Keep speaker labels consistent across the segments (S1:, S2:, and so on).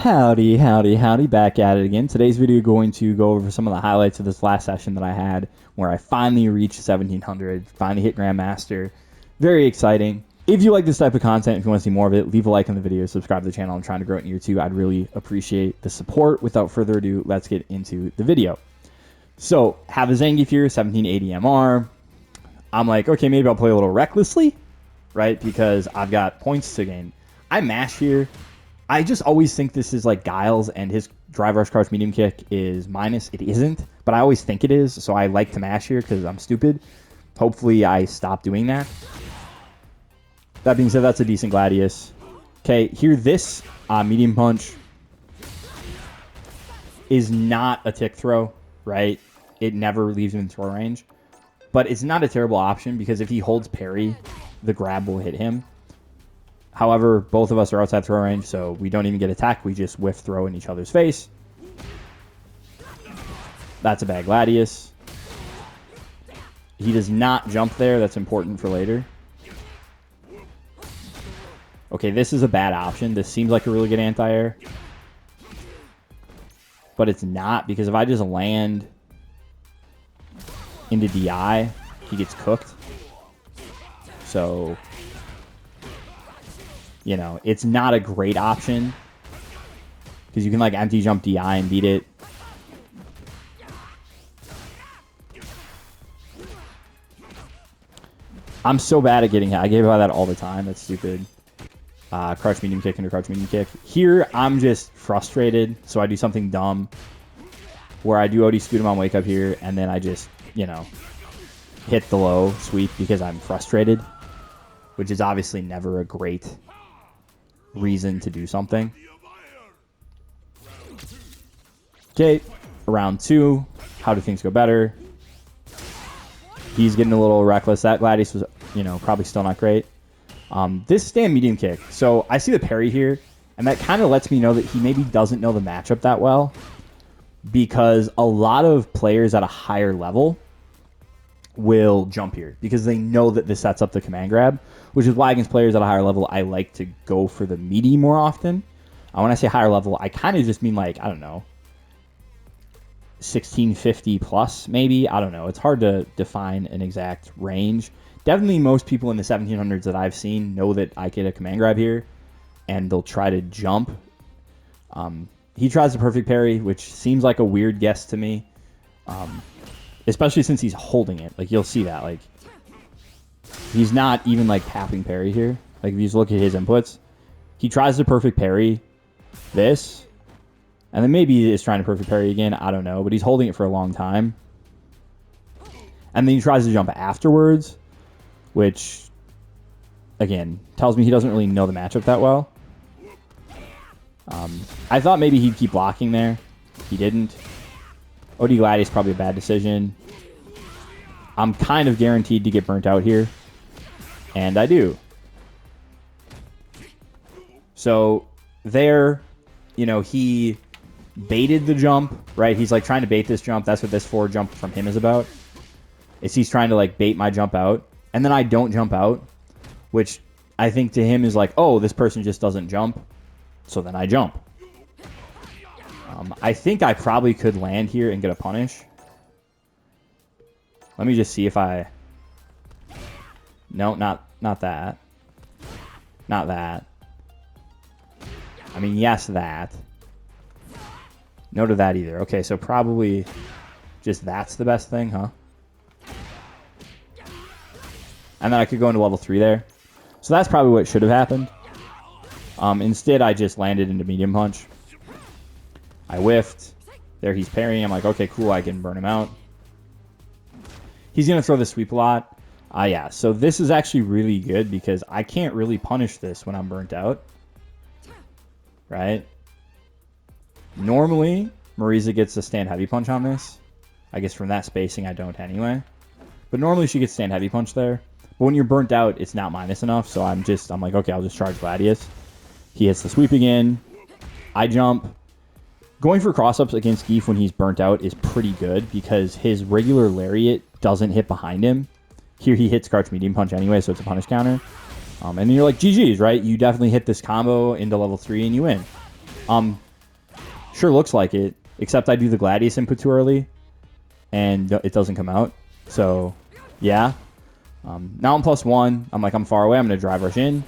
S1: Howdy, howdy, howdy, back at it again. Today's video going to go over some of the highlights of this last session that I had where I finally reached 1700, finally hit Grandmaster. Very exciting. If you like this type of content, if you want to see more of it, leave a like on the video, subscribe to the channel. I'm trying to grow it in year 2. I'd really appreciate the support. Without further ado, let's get into the video. So, have a Zangief here, 1780 MR. I'm like, okay, maybe I'll play a little recklessly, right? Because I've got points to gain. I mash here. I just always think this is like Guile's and his drive rush crouch medium kick is minus. It isn't, but I always think it is, so I like to mash here because I'm stupid. Hopefully I stop doing that. That being said, that's a decent Gladius. Okay, here this medium punch is not a tick throw, right? It never leaves him in throw range. But it's not a terrible option because if he holds parry, the grab will hit him. However, both of us are outside throw range, so we don't even get attacked. We just whiff throw in each other's face. That's a bad Gladius. He does not jump there. That's important for later. Okay, this is a bad option. This seems like a really good anti-air. But it's not, because if I just land into DI, he gets cooked. So, you know, it's not a great option because you can like empty jump DI and beat it. I'm so bad at getting hit. I gave out that all the time. That's stupid. Crouch medium kick into crouch medium kick. Here, I'm just frustrated, so I do something dumb where I do OD scoot him on wake up here, and then I just, you know, hit the low sweep because I'm frustrated, which is obviously never a great reason to do something. Okay, round 2. How do things go better? He's getting a little reckless. That Gladius was, you know, probably still not great. This stand medium kick. So I see the parry here, and that kind of lets me know that he maybe doesn't know the matchup that well, because a lot of players at a higher level will jump here because they know that this sets up the command grab, which is why against players at a higher level, I like to go for the meaty more often. When I say higher level, I kind of just mean like, I don't know, 1650 plus maybe. I don't know. It's hard to define an exact range. Definitely most people in the 1700s that I've seen know that I get a command grab here, and they'll try to jump. He tries the perfect parry, which seems like a weird guess to me. Especially since he's holding it. Like, you'll see that. Like, he's not even, like, tapping parry here. Like, if you just look at his inputs, he tries the perfect parry, this, and then maybe he is trying to perfect parry again. I don't know. But he's holding it for a long time. And then he tries to jump afterwards, which, again, tells me he doesn't really know the matchup that well. I thought maybe he'd keep blocking there. He didn't. OD Gladius probably a bad decision. I'm kind of guaranteed to get burnt out here. And I do. So there, you know, he baited the jump, right? He's like trying to bait this jump. That's what this forward jump from him is about. Is he's trying to like bait my jump out. And then I don't jump out, which I think to him is like, oh, this person just doesn't jump. So then I jump. I think I probably could land here and get a punish. Let me just see if I... No, not that. Not that. I mean, yes, that. No to that either. Okay, so probably just that's the best thing, huh? And then I could go into level 3 there. So that's probably what should have happened. Instead, I just landed into medium punch. I whiffed. There he's parrying. I'm like, okay, cool. I can burn him out. He's going to throw the sweep a lot. Yeah, so this is actually really good because I can't really punish this when I'm burnt out. Right? Normally, Marisa gets a stand heavy punch on this. I guess from that spacing, I don't anyway. But normally she gets stand heavy punch there. But when you're burnt out, it's not minus enough. So I'm like, okay, I'll just charge Gladius. He hits the sweep again. I jump. Going for cross-ups against Geef when he's burnt out is pretty good because his regular lariat doesn't hit behind him. Here he hits crouch medium punch anyway, so it's a punish counter. And then you're like, GG's, right? You definitely hit this combo into level 3 and you win. Sure looks like it, except I do the Gladius input too early, and it doesn't come out. So, yeah. Now I'm +1. I'm like, I'm far away. I'm going to drive rush in.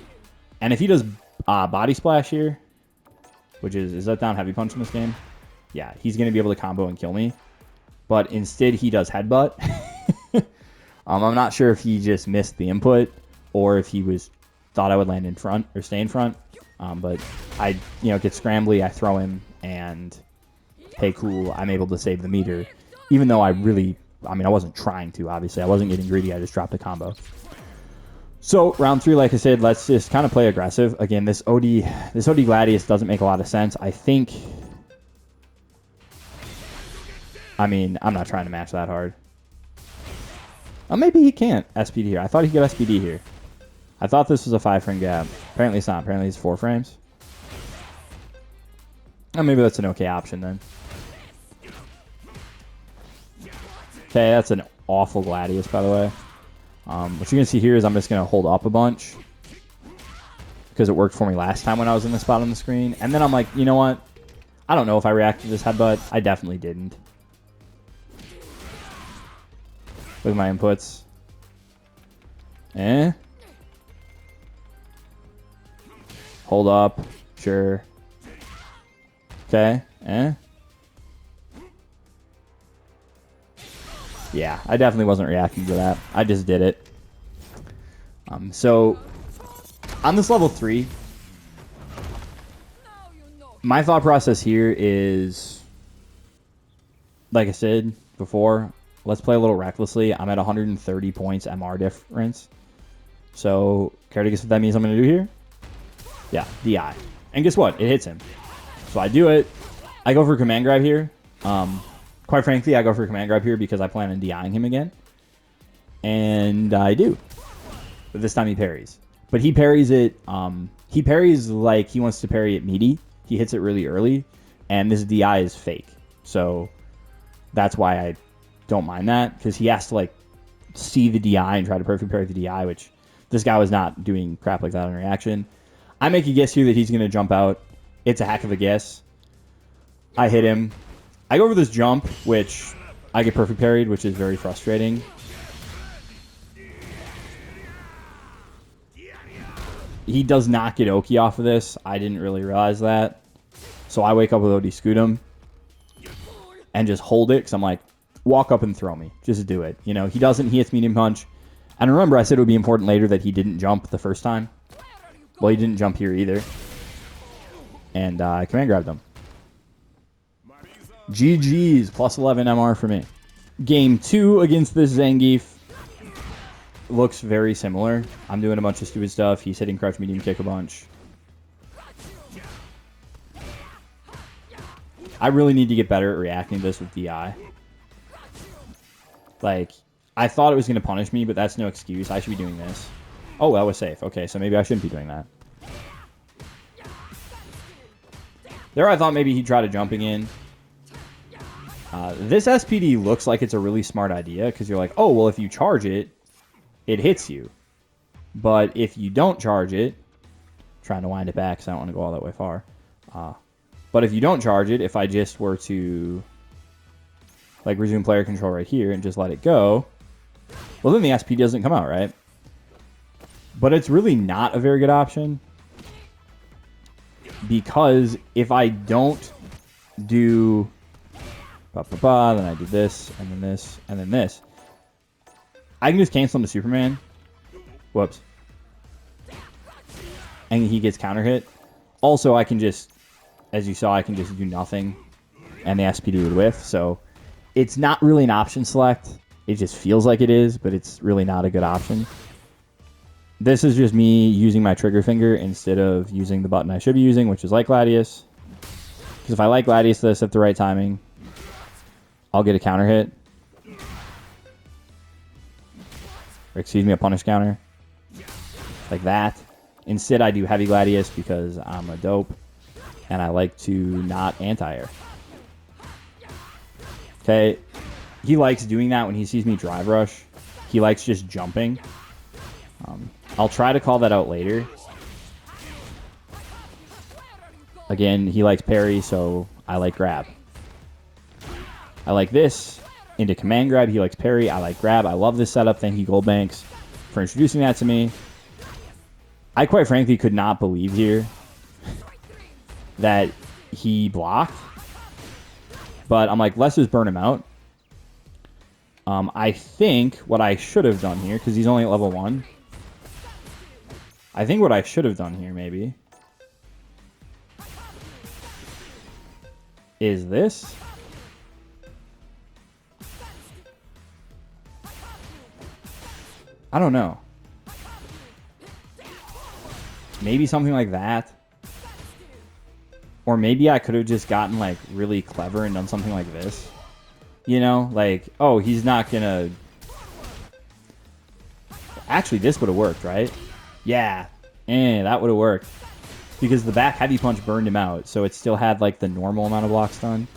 S1: And if he does body splash here, which is that down heavy punch in this game? Yeah, he's going to be able to combo and kill me. But instead, he does headbutt. I'm not sure if he just missed the input or if he thought I would land in front or stay in front. But I, get scrambly. I throw him, and hey, cool. I'm able to save the meter, even though I wasn't trying to. Obviously, I wasn't getting greedy. I just dropped a combo. So round 3, like I said, let's just kind of play aggressive. Again, this OD Gladius doesn't make a lot of sense. I think. I'm not trying to match that hard. Oh, maybe he can't SPD here. I thought he could SPD here. I thought this was a 5-frame gap. Apparently it's not. Apparently it's 4 frames. Oh, maybe that's an okay option then. Okay, that's an awful Gladius, by the way. What you're going to see here is I'm just going to hold up a bunch because it worked for me last time when I was in the spot on the screen. And then I'm like, you know what? I don't know if I reacted to this headbutt. I definitely didn't. Look at my inputs. Hold up. Sure. Okay. Yeah, I definitely wasn't reacting to that. I just did it. So, on this level 3, my thought process here is, like I said before, let's play a little recklessly. I'm at 130 points MR difference. So, care to guess what that means I'm going to do here? Yeah, DI. And guess what? It hits him. So I do it. I go for command grab here. Quite frankly, I go for command grab here because I plan on DIing him again. And I do. But this time he parries. But he parries it. He parries like he wants to parry it meaty. He hits it really early. And this DI is fake. So that's why I don't mind that. Because he has to see the DI and try to perfect parry the DI, which this guy was not doing crap like that on reaction. I make a guess here that he's going to jump out. It's a heck of a guess. I hit him. I go over this jump, which I get perfect parried, which is very frustrating. He does not get Oki off of this. I didn't really realize that. So I wake up with OD scoot him and just hold it because I'm like, walk up and throw me. Just do it. He doesn't. He hits medium punch. And remember, I said it would be important later that he didn't jump the first time. Well, he didn't jump here either. And I command grabbed him. GG's, plus 11 MR for me. Game 2 against this Zangief looks very similar. I'm doing a bunch of stupid stuff. He's hitting crouch medium kick a bunch. I really need to get better at reacting to this with DI. I thought it was going to punish me, but that's no excuse. I should be doing this. Oh, that was safe. Okay, so maybe I shouldn't be doing that. There I thought maybe he'd try to jumping in. This SPD looks like it's a really smart idea because you're like, oh, well, if you charge it, it hits you. But if you don't charge it, trying to wind it back because I don't want to go all that way far. But if you don't charge it, if I just were to resume player control right here and just let it go, well, then the SPD doesn't come out, right? But it's really not a very good option because if I don't do then I do this, and then this, and then this, I can just cancel him to Superman. Whoops. And he gets counter hit. Also, I can just, as you saw, I can just do nothing, and the SPD would whiff. So it's not really an option select. It just feels like it is, but it's really not a good option. This is just me using my trigger finger instead of using the button I should be using, which is like Gladius. Because if I like Gladius this at the right timing, I'll get a counter hit. Or excuse me, a punish counter. Like that. Instead, I do heavy Gladius because I'm a dope. And I like to not anti-air. Okay. He likes doing that when he sees me drive rush. He likes just jumping. I'll try to call that out later. Again, he likes parry, so I like grab. I like this. Into command grab. He likes parry. I like grab. I love this setup. Thank you, Goldbanks, for introducing that to me. I quite frankly could not believe here that he blocked. But I'm like, let's just burn him out. I think what I should have done here, because he's only at level 1. I think what I should have done here, maybe, is this. I don't know. Maybe something like that. Or maybe I could have just gotten, like, really clever and done something like this. You know? Like, oh, he's not gonna... Actually, this would have worked, right? Yeah. That would have worked. Because the back heavy punch burned him out, so it still had, like, the normal amount of blocks done.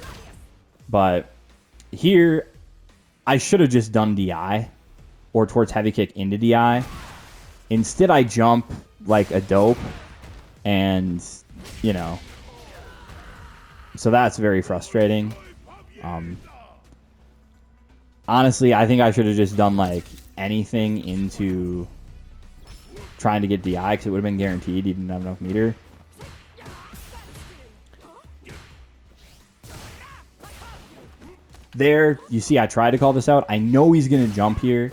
S1: But here, I should have just done DI. Or towards heavy kick into DI. Instead, I jump like a dope. And, you know. So that's very frustrating. Honestly, I think I should have just done like anything into trying to get DI because it would have been guaranteed. He didn't have enough meter. There, you see I tried to call this out. I know he's going to jump here.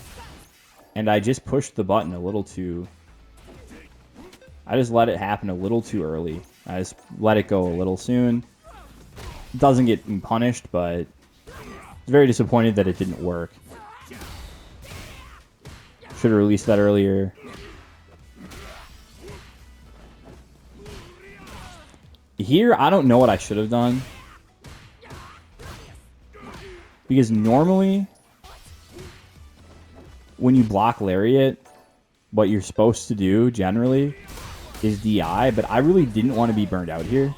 S1: And I just pushed the button a little too... I just let it happen a little too early. I just let it go a little soon. Doesn't get punished, but... very disappointed that it didn't work. Should have released that earlier. Here, I don't know what I should have done. Because normally... when you block Lariat, what you're supposed to do, generally, is DI, but I really didn't want to be burned out here.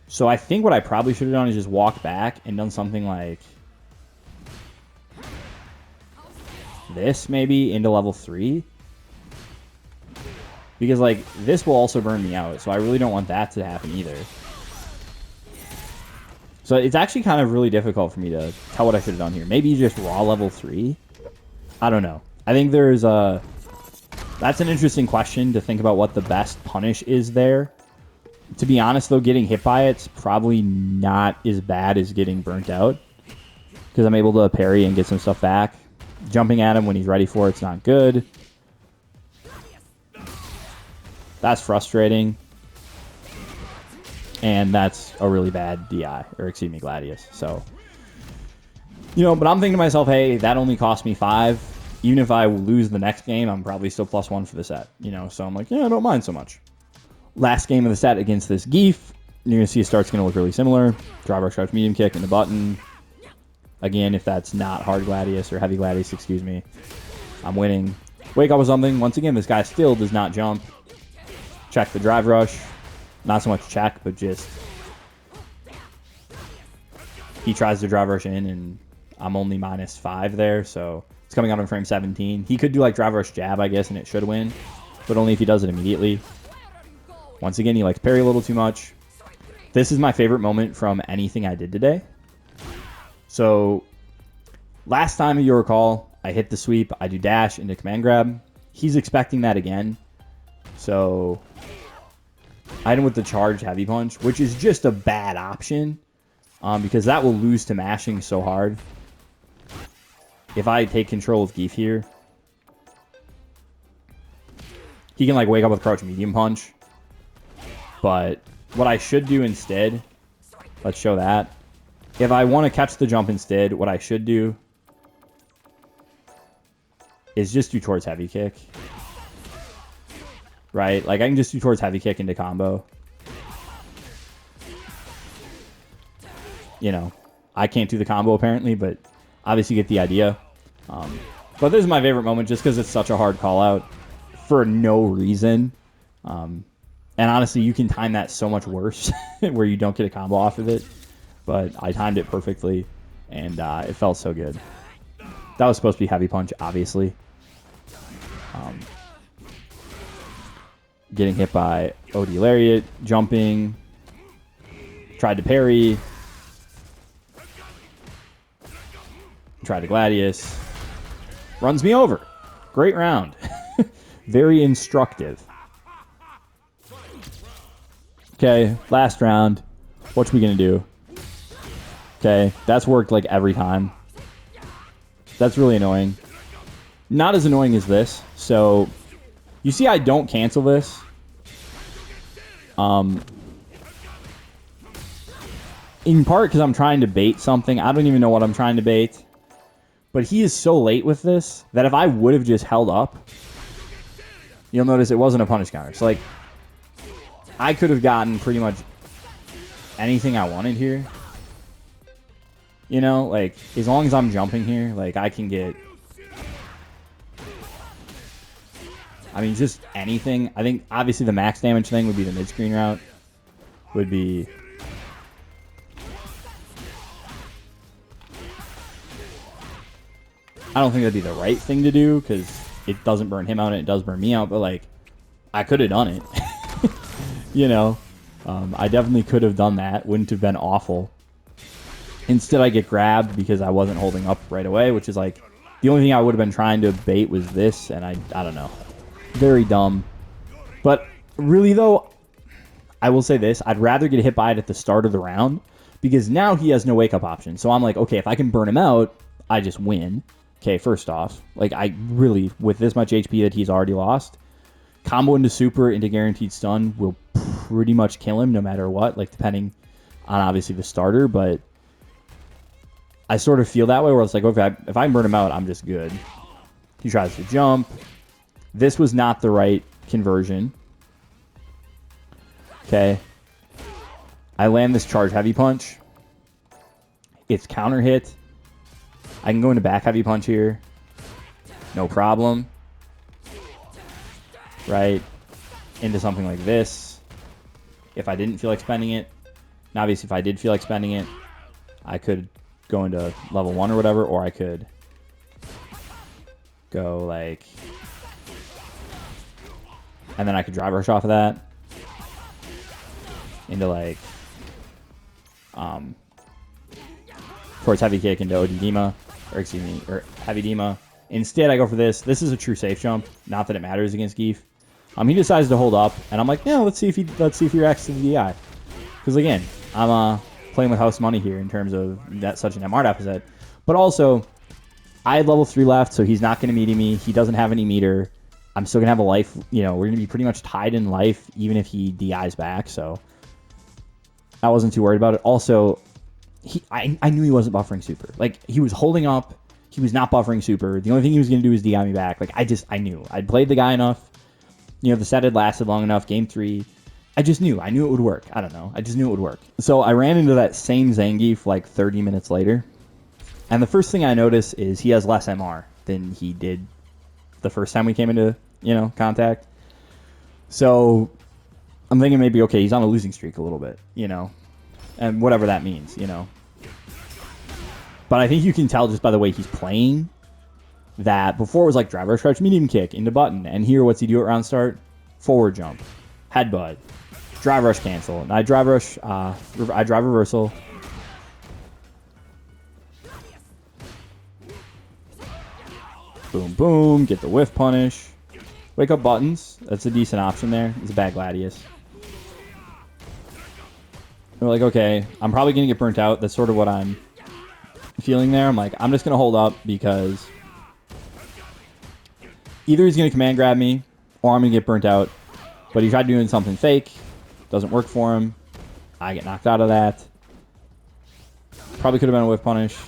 S1: So I think what I probably should have done is just walked back and done something like this, maybe, into level 3. Because, like, this will also burn me out, so I really don't want that to happen either. So it's actually kind of really difficult for me to tell what I should have done here. Maybe just raw level 3? I don't know. I think there's a... That's an interesting question to think about what the best punish is there. To be honest, though, getting hit by it's probably not as bad as getting burnt out. Because I'm able to parry and get some stuff back. Jumping at him when he's ready for it's not good. That's frustrating. And that's a really bad DI. Or, excuse me, Gladius. So... you know, but I'm thinking to myself, hey, that only cost me 5. Even if I lose the next game, I'm probably still +1 for the set. You know, so I'm like, yeah, I don't mind so much. Last game of the set against this Geef. You're going to see a start's going to look really similar. Drive rush, crouch, medium kick, and the button. Again, if that's not hard Gladius or heavy Gladius, excuse me, I'm winning. Wake up with something. Once again, this guy still does not jump. Check the drive rush. Not so much check, but just... he tries to drive rush in, and... I'm only -5 there, so it's coming out in frame 17. He could do like drive rush jab, I guess, and it should win, but only if he does it immediately. Once again, he likes parry a little too much. This is my favorite moment from anything I did today. So last time, if you recall, I hit the sweep, I do dash into command grab. He's expecting that again. So I hit him with the charged heavy punch, which is just a bad option because that will lose to mashing so hard. If I take control of Geef here, he can like wake up with crouch medium punch. But what I should do instead, let's show that. If I want to catch the jump instead, what I should do is just do towards heavy kick. Right? Like I can just do towards heavy kick into combo. You know, I can't do the combo apparently, but obviously you get the idea. But this is my favorite moment just because it's such a hard call out for no reason. And honestly, you can time that so much worse where you don't get a combo off of it. But I timed it perfectly, and it felt so good. That was supposed to be heavy punch, obviously. Getting hit by OD Lariat, jumping. Tried to parry. Tried to Gladius. Runs me over. Great round. Very instructive. Okay, last round. What we gonna do? Okay, that's worked like every time. That's really annoying. Not as annoying as this. So, you see I don't cancel this. In part because I'm trying to bait something. I don't even know what I'm trying to bait. But he is so late with this that if I would have just held up, you'll notice it wasn't a punish counter. So, like, I could have gotten pretty much anything I wanted here. You know, like, as long as I'm jumping here, like, I can get... I mean, just anything. I think, obviously, the max damage thing would be the mid-screen route. Would be... I don't think that'd be the right thing to do, because it doesn't burn him out and it does burn me out, but, like, I could have done it. You know? I definitely could have done that. Wouldn't have been awful. Instead, I get grabbed because I wasn't holding up right away, which is, like, the only thing I would have been trying to bait was this, and I don't know. Very dumb. But, really, though, I will say this. I'd rather get hit by it at the start of the round, because now he has no wake-up option. So I'm like, okay, if I can burn him out, I just win. Okay, first off, like, I really, with this much HP that he's already lost, combo into super into guaranteed stun will pretty much kill him no matter what, like, depending on, obviously, the starter, but I sort of feel that way where it's like, okay, if I can burn him out, I'm just good. He tries to jump. This was not the right conversion. Okay. I land this charge heavy punch. It's counter hit. I can go into back heavy punch here. No problem. Right. Into something like this. If I didn't feel like spending it. And obviously, if I did feel like spending it, I could go into level 1 or whatever, or I could go like... And then I could drive rush off of that. Into like... towards heavy kick into OD Dima. Or excuse me, or heavy Dima. Instead, I go for this. This is a true safe jump. Not that it matters against Geef. He decides to hold up, and I'm like, yeah, let's see if he reacts to the DI. Because again, I'm playing with house money here in terms of that such an MR deficit. But also, I had level 3 left, so he's not going to meet me. He doesn't have any meter. I'm still going to have a life. You know, we're going to be pretty much tied in life, even if he DIs back. So I wasn't too worried about it. Also, I knew he wasn't buffering super. Like, he was holding up. He was not buffering super. The only thing he was going to do is DI me back. Like, I knew. I'd played the guy enough. You know, the set had lasted long enough. Game 3. I just knew. I knew it would work. I don't know. I just knew it would work. So I ran into that same Zangief like 30 minutes later. And the first thing I noticed is he has less MR than he did the first time we came into, you know, contact. So I'm thinking maybe, okay, he's on a losing streak a little bit, you know. And whatever that means, you know. But I think you can tell just by the way he's playing that before it was like drive rush crouch medium kick into button. And here, what's he do at round start? Forward jump. Headbutt. Drive rush cancel. And I drive rush, I drive reversal. Boom, boom. Get the whiff punish. Wake up buttons. That's a decent option there. It's a bad Gladius. We're like, okay, I'm probably going to get burnt out. That's sort of what I'm feeling there. I'm like, I'm just going to hold up because either he's going to command grab me or I'm going to get burnt out. But he tried doing something fake. Doesn't work for him. I get knocked out of that. Probably could have been a whiff punish.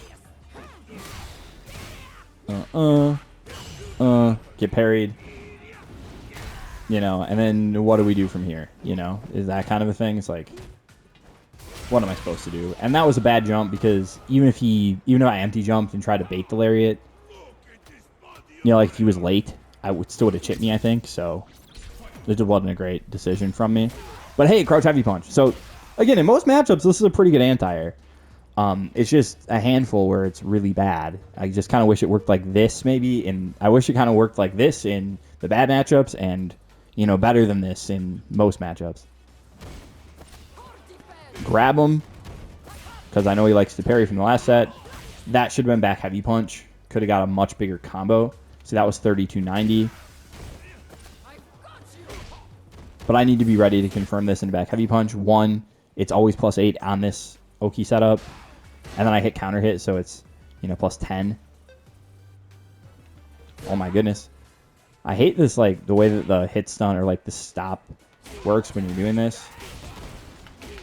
S1: Get parried. You know, and then what do we do from here? You know, is that kind of a thing? It's like, what am I supposed to do? And that was a bad jump because even if I empty jumped and tried to bait the lariat, you know, like if he was late, I would still would have chipped me, I think. So it just wasn't a great decision from me. But hey, crouch heavy punch. So again, in most matchups, this is a pretty good anti-air. It's just a handful where it's really bad. I just kind of wish it worked like this maybe, and I wish it kind of worked like this in the bad matchups and, you know, better than this in most matchups. Grab him. because I know he likes to parry from the last set. That should have been back heavy punch. Could have got a much bigger combo. So that was 3290. But I need to be ready to confirm this in back heavy punch. One, it's always +8 on this Oki setup. And then I hit counter hit, so it's, you know, +10. Oh my goodness. I hate this, like, the way that the hit stun or, like, the stop works when you're doing this.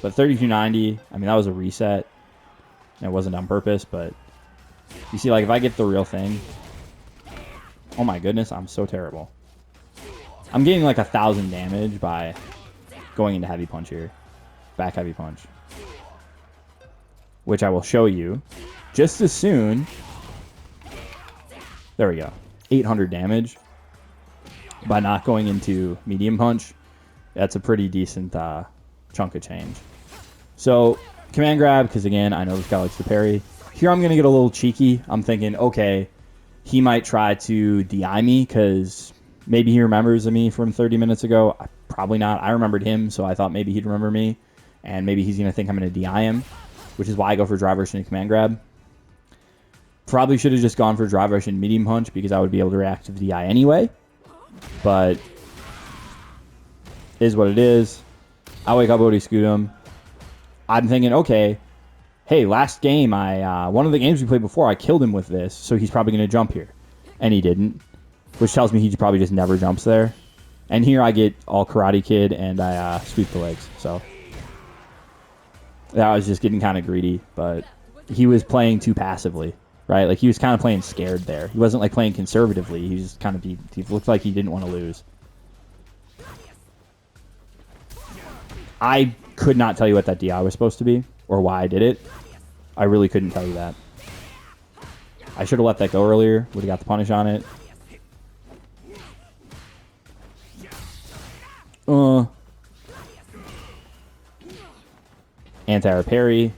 S1: But 3290, I mean, that was a reset. And it wasn't on purpose, but you see, like, if I get the real thing. Oh my goodness, I'm so terrible. I'm getting like 1,000 damage by going into heavy punch here. Back heavy punch. Which I will show you just as soon. There we go. 800 damage by not going into medium punch. That's a pretty decent chunk of change. So, command grab, because again, I know this guy likes to parry. Here I'm going to get a little cheeky. I'm thinking, okay, he might try to DI me because maybe he remembers me from 30 minutes ago. Probably not. I remembered him, so I thought maybe he'd remember me. And maybe he's going to think I'm going to DI him, which is why I go for drive rush and command grab. Probably should have just gone for drive rush and medium punch because I would be able to react to the DI anyway. But is what it is. I wake up, Odie scoot him. I'm thinking, okay, hey, last game, one of the games we played before, I killed him with this, so he's probably going to jump here. And he didn't, which tells me he probably just never jumps there. And here I get all Karate Kid, and I sweep the legs. So I was just getting kind of greedy, but he was playing too passively, right? Like, he was kind of playing scared there. He wasn't, like, playing conservatively. He was kind of, he looked like he didn't want to lose. I could not tell you what that DI was supposed to be or why I did it. I really couldn't tell you that. I should have let that go earlier. Would have got the punish on it. Anti-air parry.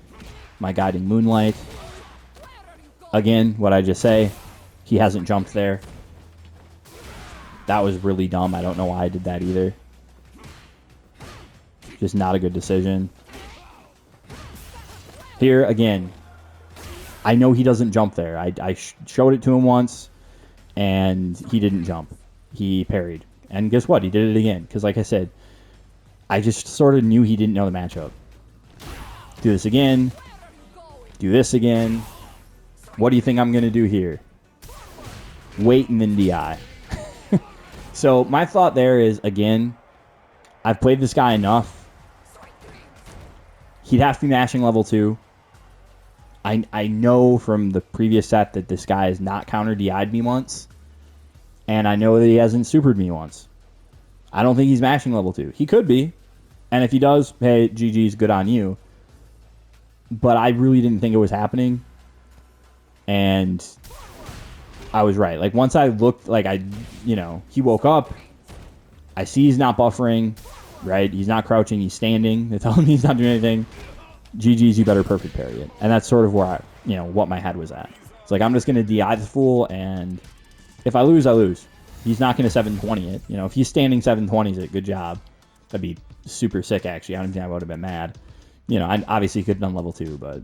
S1: My guiding moonlight. Again, what I just say. He hasn't jumped there. That was really dumb. I don't know why I did that either. Just not a good decision. Here, again, I know he doesn't jump there. I showed it to him once, and he didn't jump. He parried. And guess what? He did it again. Because, like I said, I just sort of knew he didn't know the matchup. Do this again. Do this again. What do you think I'm going to do here? Wait and then DI. So my thought there is, again, I've played this guy enough. He'd have to be mashing level 2. I know from the previous set that this guy has not counter DI'd me once. And I know that he hasn't supered me once. I don't think he's mashing level 2. He could be. And if he does, hey, GG's, good on you. But I really didn't think it was happening. And I was right. Like, once I looked, like, he woke up. I see he's not buffering. Right? He's not crouching. He's standing. They're telling me he's not doing anything. GG's, you better perfect parry it. And that's sort of where what my head was at. It's like, I'm just going to DI the fool, and if I lose, I lose. He's not going to 720 it. If he's standing 720s it, good job. That'd be super sick, actually. I don't think I would have been mad. I obviously could have done level 2, but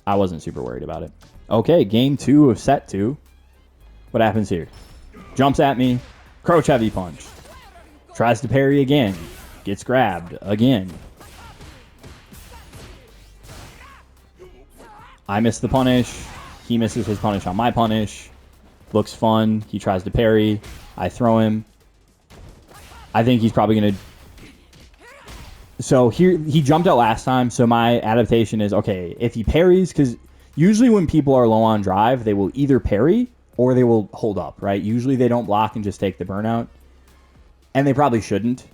S1: I wasn't super worried about it. Okay, game 2 of set 2. What happens here? Jumps at me. Crouch heavy punch. Tries to parry again. Gets grabbed again. I miss the punish. He misses his punish on my punish. Looks fun. He tries to parry. I throw him. I think he's probably going to... So here, he jumped out last time, so my adaptation is, okay, if he parries, because usually when people are low on drive, they will either parry or they will hold up, right? Usually they don't block and just take the burnout. And they probably shouldn't.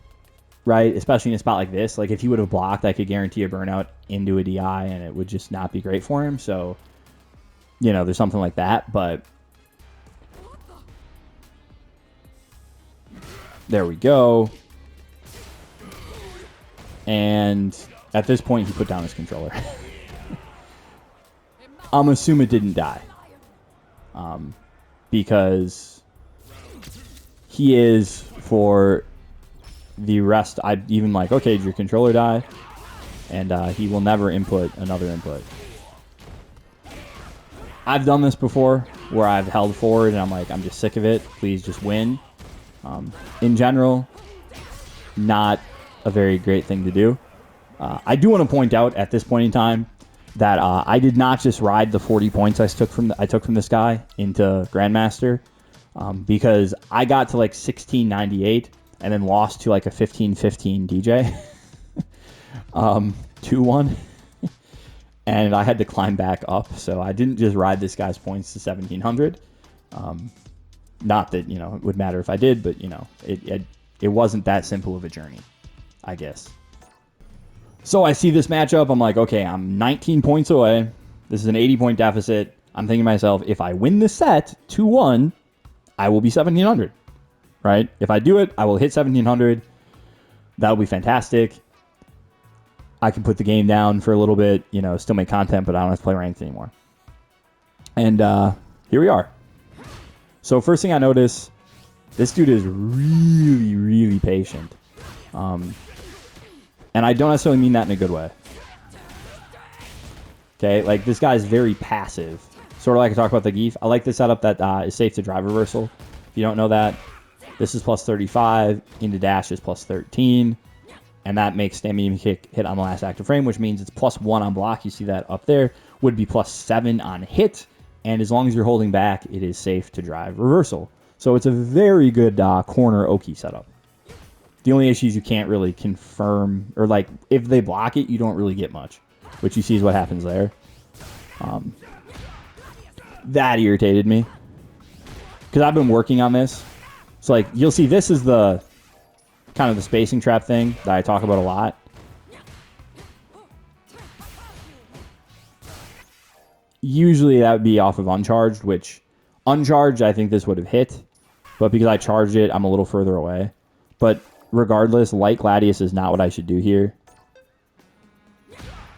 S1: Right, especially in a spot like this. Like, if he would have blocked, I could guarantee a burnout into a DI, and it would just not be great for him. So, there's something like that. But there we go. And at this point, he put down his controller. I'm assuming it didn't die. Because he is, for the rest, I'd even like, okay, did your controller die? And he will never input another input. I've done this before where I've held forward and I'm like, I'm just sick of it. Please just win. In general, not a very great thing to do. I do want to point out at this point in time that I did not just ride the 40 points I took from this guy into Grandmaster, because I got to like 1698 and then lost to like a 15-15 DJ, 2-1, and I had to climb back up. So I didn't just ride this guy's points to 1700. Not that it would matter if I did, but it wasn't that simple of a journey, I guess. So I see this matchup. I'm like, okay, I'm 19 points away. This is an 80-point deficit. I'm thinking to myself, if I win this set 2-1, I will be 1700, right? If I do it, I will hit 1700. That'll be fantastic. I can put the game down for a little bit, still make content, but I don't have to play ranked anymore. And here we are. So first thing I notice, this dude is really, really patient. And I don't necessarily mean that in a good way. Okay, like this guy is very passive. Sort of like I talked about the Geef. I like the setup that is safe to drive reversal. If you don't know that, this is plus 35, into dash is plus 13, and that makes stamina kick hit on the last active frame, which means it's plus 1 on block. You see that up there. Would be plus 7 on hit, and as long as you're holding back, it is safe to drive reversal. So it's a very good corner Oki setup. The only issue is you can't really confirm, or like if they block it, you don't really get much, which you see is what happens there. That irritated me because I've been working on this. So like you'll see, this is the kind of the spacing trap thing that I talk about a lot. Usually that would be off of uncharged, which uncharged I think this would have hit, but because I charged it, I'm a little further away. But regardless, light Gladius is not what I should do here.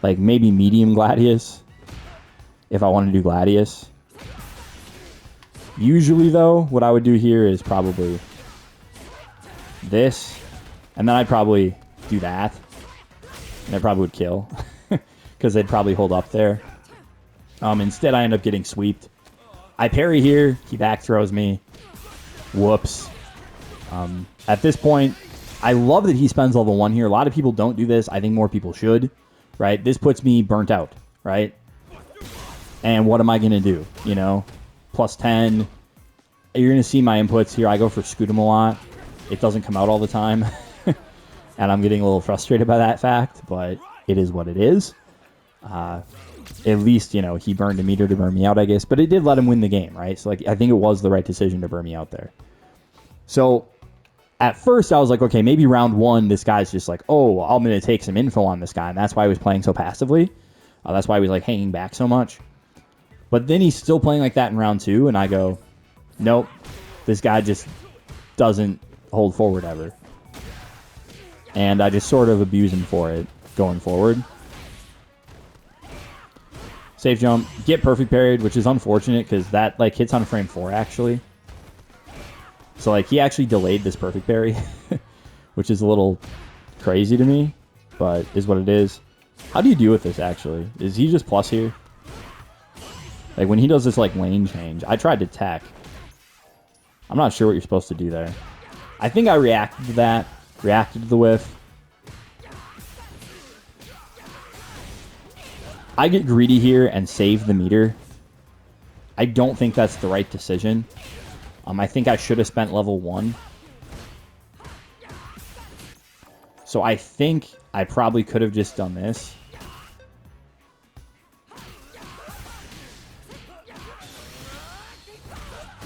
S1: Like maybe medium Gladius if I want to do Gladius. Usually though, what I would do here is probably this, and then I'd probably do that, and it probably would kill because they'd probably hold up there. Instead I end up getting sweeped. I parry here, he back throws me. Whoops. At this point, I love that he spends level 1 here. A lot of people don't do this. I think more people should, right? This puts me burnt out, right? And what am I going to do? Plus 10. You're going to see my inputs here. I go for Scootum a lot. It doesn't come out all the time. And I'm getting a little frustrated by that fact, but it is what it is. At least, he burned a meter to burn me out, I guess. But it did let him win the game, right? So, I think it was the right decision to burn me out there. So at first, I was like, okay, maybe round 1, this guy's just like, oh, I'm going to take some info on this guy, and that's why he was playing so passively. That's why he was hanging back so much. But then he's still playing like that in round 2, and I go, nope, this guy just doesn't hold forward ever. And I just sort of abuse him for it going forward. Safe jump, get perfect parried, which is unfortunate because that hits on frame 4 actually. So he actually delayed this perfect parry, which is a little crazy to me, but is what it is. How do you deal with this actually? Is he just plus here? When he does this lane change, I tried to tech. I'm not sure what you're supposed to do there. I think I reacted to that, reacted to the whiff. I get greedy here and save the meter. I don't think that's the right decision. I think I should have spent level 1. So I think I probably could have just done this.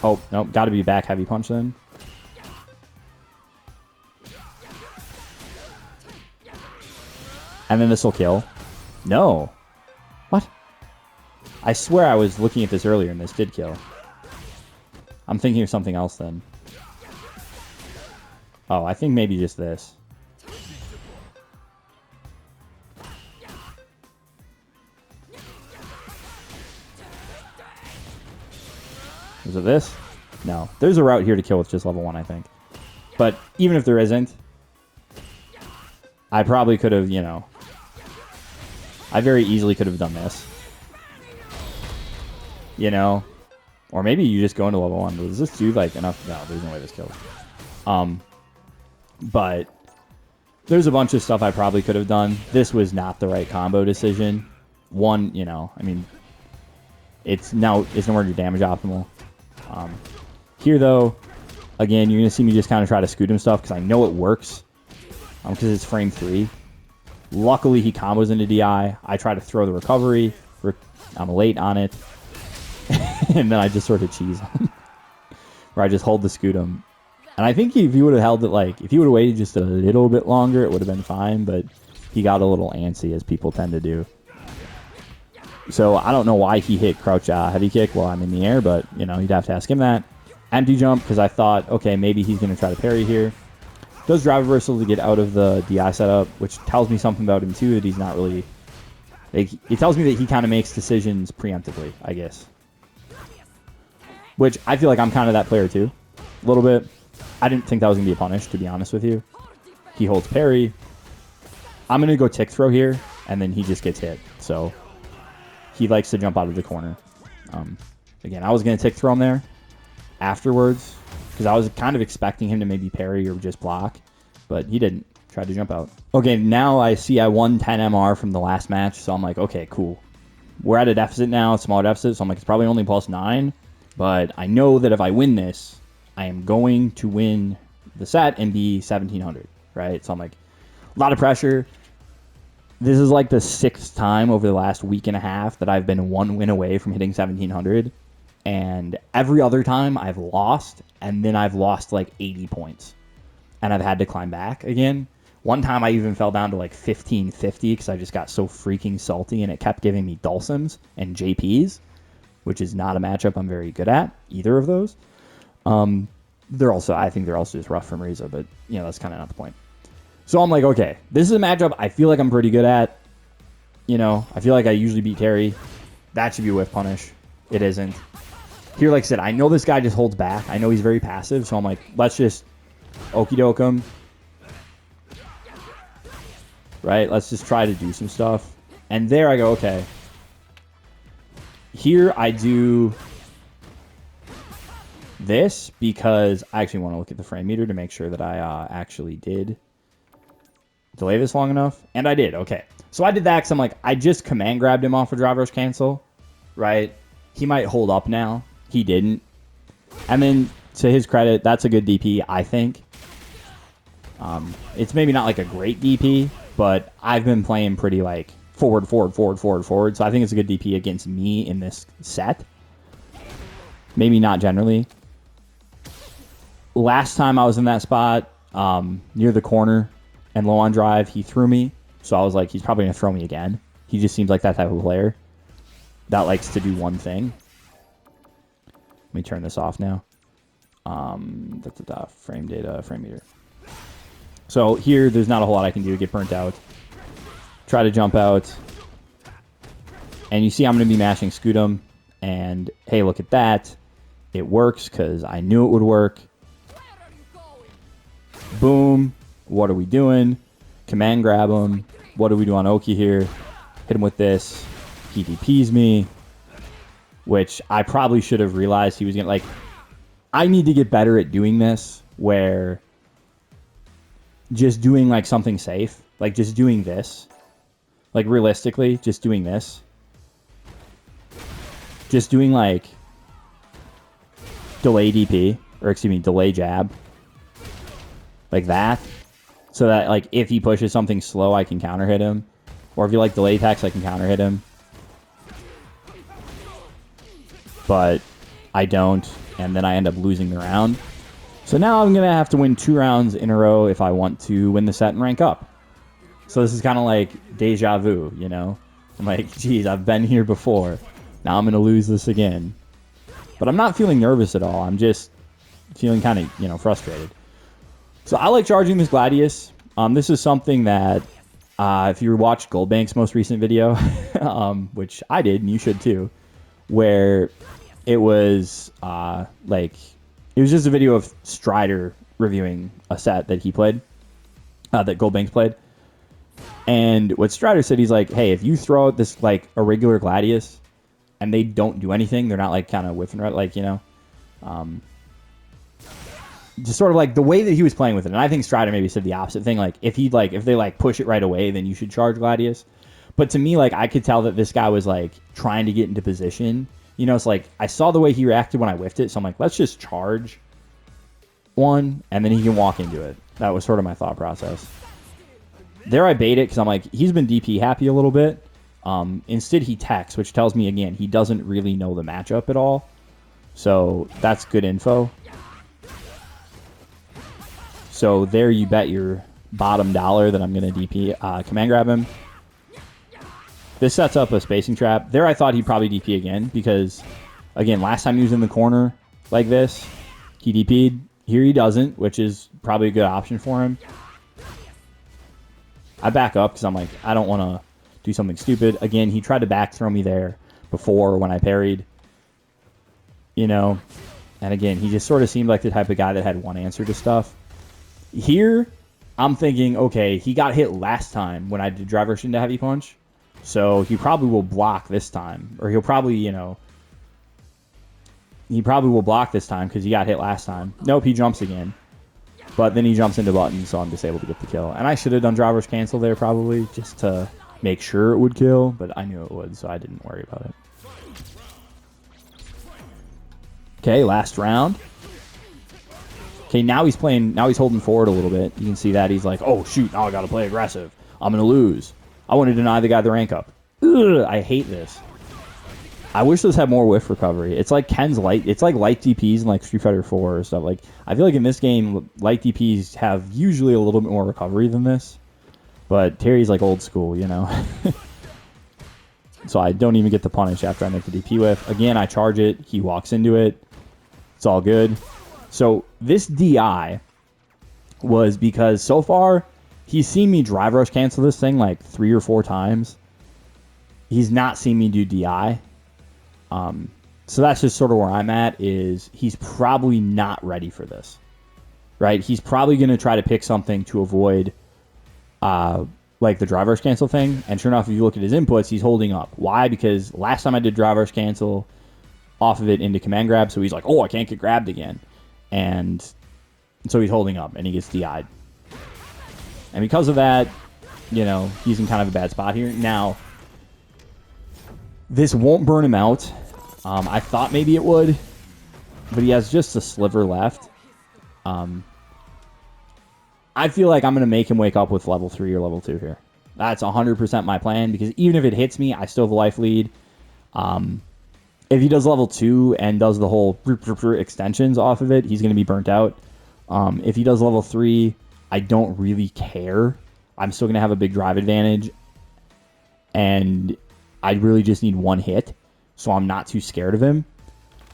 S1: Oh, nope, got to be back heavy punch then. And then this will kill. No. What? I swear I was looking at this earlier and this did kill. I'm thinking of something else then. Oh, I think maybe just this. Is it this? No. There's a route here to kill with just level 1, I think. But even if there isn't, I probably could have, I very easily could have done this. you know? Or maybe you just go into level 1. Does this do, like, enough? No, there's no way this kills. But there's a bunch of stuff I probably could have done. This was not the right combo decision. One, you know, I mean, it's nowhere near damage optimal. Here, though, again, you're going to see me just kind of try to scoot him stuff because I know it works because it's frame 3. Luckily, he combos into DI. I try to throw the recovery. I'm late on it. And then I just sort of cheese him. Where I just hold the scoot him. And I think if he would have held it, like, if he would have waited just a little bit longer, it would have been fine. But he got a little antsy, as people tend to do. So I don't know why he hit crouch heavy kick while I'm in the air, but, you know, you'd have to ask him that. Empty jump, because I thought, okay, maybe he's going to try to parry here. Does drive reversal to get out of the DI setup, which tells me something about him, too, that he's not really... Like, it tells me that he kind of makes decisions preemptively, I guess. Which I feel like I'm kind of that player, too. A little bit. I didn't think that was going to be a punish, to be honest with you. He holds parry. I'm going to go tick throw here, and then he just gets hit. So he likes to jump out of the corner. Again, I was going to tick throw him there afterwards, because I was kind of expecting him to maybe parry or just block, but he didn't. Tried to jump out. Okay, now I see I won 10 MR from the last match, so I'm like, okay, cool. We're at a deficit now, smaller deficit, so I'm like, it's probably only +9, but I know that if I win this, I am going to win the set and be 1700, right? So I'm like, a lot of pressure. This is like the 6th time over the last week and a half that I've been 1 win away from hitting 1700, and every other time I've lost, and then I've lost like 80 points, and I've had to climb back again. One time I even fell down to like 1550 because I just got so freaking salty, and it kept giving me Dulcims and JPs, which is not a matchup I'm very good at, either of those. I think they're also just rough for Marisa, but you know, that's kind of not the point. So I'm like, okay, this is a matchup I feel like I'm pretty good at. You know, I feel like I usually beat Terry. That should be a whiff punish. It isn't. Here, like I said, I know this guy just holds back. I know he's very passive, so I'm like, let's just okie doke him. Right? Let's just try to do some stuff. And there I go, okay. Here I do this because I actually want to look at the frame meter to make sure that I actually did delay this long enough. And I did, okay. So I did that because I'm like, I just command grabbed him off of drive rush cancel, right? He might hold up now. He didn't. And then, to his credit, that's a good DP, I think. It's maybe not like a great DP, but I've been playing pretty like forward. So I think it's a good DP against me in this set. Maybe not generally. Last time I was in that spot, near the corner and low on drive, he threw me. So I was like, he's probably going to throw me again. He just seems like that type of player that likes to do one thing. Let me turn this off now. Frame data, frame meter. So here, there's not a whole lot I can do to get burnt out. Try to jump out. And you see I'm going to be mashing Scootum. And hey, look at that. It works because I knew it would work. Boom. What are we doing? Command grab him. What do we do on Oki here? Hit him with this. He DPs me. Which I probably should have realized he was going to, like, I need to get better at doing this where just doing like something safe, like just doing this, like realistically, just doing this, just doing like delay DP, or excuse me, delay jab, like that, so that like if he pushes something slow, I can counter hit him, or if you like delay attacks, I can counter hit him, but I don't, and then I end up losing the round. So now I'm going to have to win 2 rounds in a row if I want to win the set and rank up. So this is kind of like deja vu, you know? I'm like, geez, I've been here before. Now I'm going to lose this again. But I'm not feeling nervous at all. I'm just feeling kind of, you know, frustrated. So I like charging this Gladius. This is something that, if you watched Goldbank's most recent video, which I did, and you should too, where it was it was just a video of Strider reviewing a set that he played, that Goldbanks played. And what Strider said, he's like, hey, if you throw out this like a regular Gladius and they don't do anything. They're not like kind of whiffing right, like, you know, just sort of like the way that he was playing with it. And I think Strider maybe said the opposite thing. Like if they like push it right away, then you should charge Gladius. But to me, like I could tell that this guy was like trying to get into position. You know, it's like I saw the way he reacted when I whiffed it, so I'm like, let's just charge one, and then he can walk into it. That was sort of my thought process. There I bait it because I'm like, he's been DP happy a little bit. Instead he techs, which tells me, again, he doesn't really know the matchup at all. So that's good info. So there you bet your bottom dollar that I'm going to DP. Command grab him. This sets up a spacing trap. There I thought he'd probably DP again because, again, last time he was in the corner like this, he DP'd. Here he doesn't, which is probably a good option for him. I back up because I'm like, I don't want to do something stupid. Again, he tried to back throw me there before when I parried. You know, and again, he just sort of seemed like the type of guy that had one answer to stuff. Here, I'm thinking, okay, he got hit last time when I did drive rush into heavy punch. So he probably will block this time. Or he'll probably, you know, he probably will block this time because he got hit last time. Nope, he jumps again. But then he jumps into button, so I'm just able to get the kill. And I should have done driver's cancel there probably just to make sure it would kill. But I knew it would, so I didn't worry about it. Okay, last round. Okay, now he's playing. Now he's holding forward a little bit. You can see that he's like, oh, shoot, now I got to play aggressive. I'm going to lose. I want to deny the guy the rank up. Ugh, I hate this. I wish this had more whiff recovery. It's like Ken's light. It's like light DPs in like Street Fighter 4 or stuff. Like I feel like in this game, light DPs have usually a little bit more recovery than this. But Terry's like old school, you know. So I don't even get the punish after I make the DP whiff. Again, I charge it. He walks into it. It's all good. So this DI was because so far he's seen me drive rush cancel this thing like 3 or 4 times. He's not seen me do DI. So that's just sort of where I'm at, is he's probably not ready for this, right? He's probably going to try to pick something to avoid like the drive rush cancel thing. And sure enough, if you look at his inputs, he's holding up. Why? Because last time I did drive rush cancel off of it into command grab, so he's like, oh, I can't get grabbed again. And so he's holding up, and he gets DI'd. And because of that, you know, he's in kind of a bad spot here. Now, this won't burn him out. I thought maybe it would, but he has just a sliver left. I feel like I'm going to make him wake up with level 3 or level 2 here. That's 100% my plan, because even if it hits me, I still have a life lead. If he does level 2 and does the whole extensions off of it, he's going to be burnt out. If he does level 3, I don't really care. I'm still going to have a big drive advantage. And I really just need one hit, so I'm not too scared of him,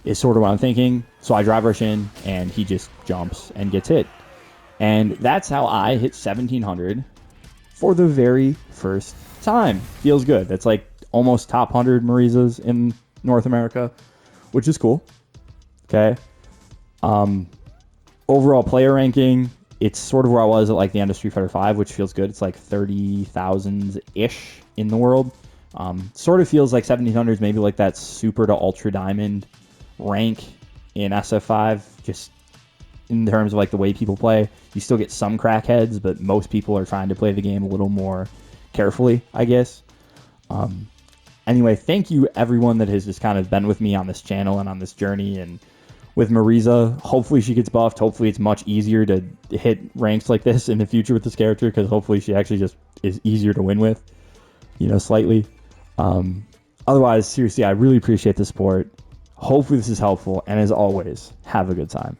S1: is sort of what I'm thinking. So I drive rush in, and he just jumps and gets hit. And that's how I hit 1,700 for the very first time. Feels good. That's like almost top 100 Marisas in North America, which is cool. Okay. Overall player ranking, it's sort of where I was at like the end of Street Fighter 5, which feels good. It's like 30,000-ish in the world. Sort of feels like 1,700 is maybe like that super to ultra diamond rank in SF5, just in terms of like the way people play. You still get some crackheads, but most people are trying to play the game a little more carefully, I guess. Anyway, thank you everyone that has just kind of been with me on this channel and on this journey. And with Marisa, hopefully she gets buffed. Hopefully it's much easier to hit ranks like this in the future with this character, because hopefully she actually just is easier to win with, you know, slightly. Otherwise, seriously, I really appreciate the support. Hopefully this is helpful. And as always, have a good time.